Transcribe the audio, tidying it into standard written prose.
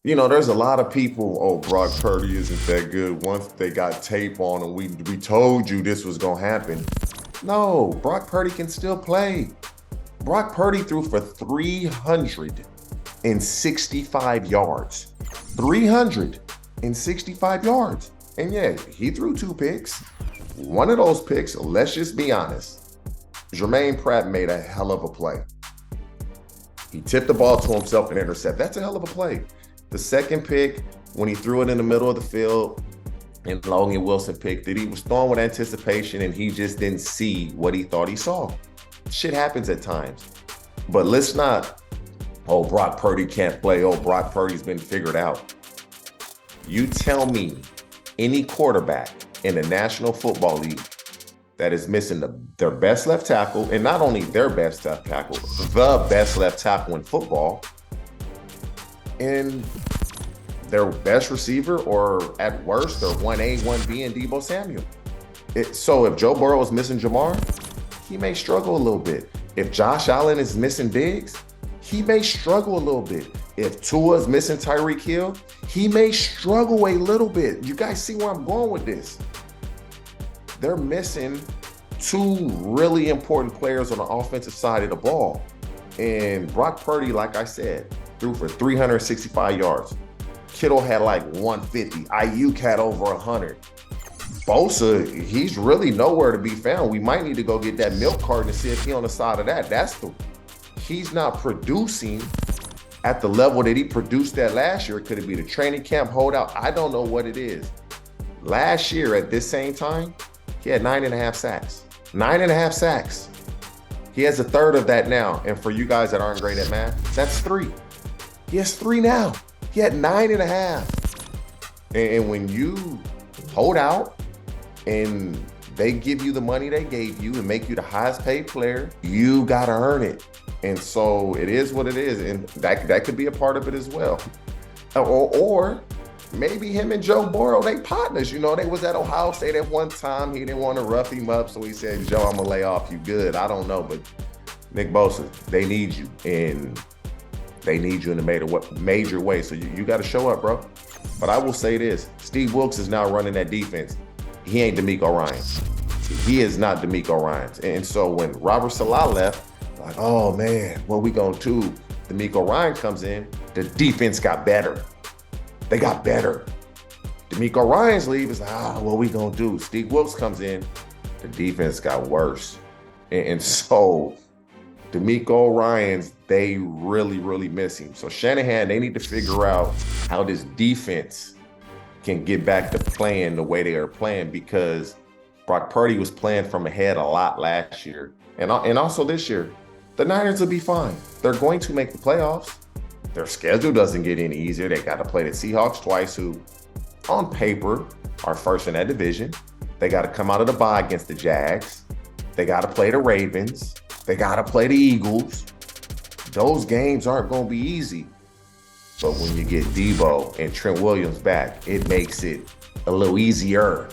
There's a lot of people, oh, Brock Purdy isn't that good. Once they got tape on him, we told you this was going to happen. No, Brock Purdy can still play. Brock Purdy threw for 365 yards. 365 yards. And yeah, he threw 2 picks. One of those picks, let's just be honest, Jermaine Pratt made a hell of a play. He tipped the ball to himself and intercepted. That's a hell of a play. The second pick, when he threw it in the middle of the field and Logan Wilson picked it, he was throwing with anticipation and he just didn't see what he thought he saw. Shit happens at times. But let's not, oh, Brock Purdy can't play. Oh, Brock Purdy's been figured out. You tell me any quarterback in the National Football League that is missing their best left tackle, and not only their best left tackle, the best left tackle in football, and their best receiver, or at worst, their 1A, 1B, and Deebo Samuel. So if Joe Burrow is missing Jamar, he may struggle a little bit. If Josh Allen is missing Diggs, he may struggle a little bit. If Tua is missing Tyreek Hill, he may struggle a little bit. You guys see where I'm going with this? They're missing 2 really important players on the offensive side of the ball. And Brock Purdy, like I said, threw for 365 yards. Kittle had like 150. Ayuk had over 100. Bosa, he's really nowhere to be found. We might need to go get that milk carton and see if he's on the side of that. He's not producing at the level that he produced at last year. Could it be the training camp holdout? I don't know what it is. Last year at this same time, he had 9.5 sacks. 9.5 sacks. He has a third of that now. And for you guys that aren't great at math, that's 3. He has 3 now. He had 9.5. And when you hold out and they give you the money they gave you and make you the highest paid player, you got to earn it. And so it is what it is. And that could be a part of it as well. Or maybe him and Joe Burrow, they partners. They was at Ohio State at one time. He didn't want to rough him up. So he said, Joe, I'm going to lay off you. Good. I don't know. But Nick Bosa, they need you. And they need you in a major way. So you got to show up, bro. But I will say this. Steve Wilkes is now running that defense. He ain't DeMeco Ryans. He is not DeMeco Ryans. And so when Robert Salah left, like, oh, man, what we going to do? DeMeco Ryan comes in. The defense got better. They got better. DeMeco Ryans leave. It's like, what we going to do? Steve Wilkes comes in. The defense got worse. And so DeMeco Ryans, they really, really miss him. So Shanahan, they need to figure out how this defense can get back to playing the way they are playing, because Brock Purdy was playing from ahead a lot last year. And also this year, the Niners will be fine. They're going to make the playoffs. Their schedule doesn't get any easier. They got to play the Seahawks twice, who on paper are first in that division. They got to come out of the bye against the Jags. They got to play the Ravens. They got to play the Eagles. Those games aren't going to be easy. But when you get Deebo and Trent Williams back, it makes it a little easier.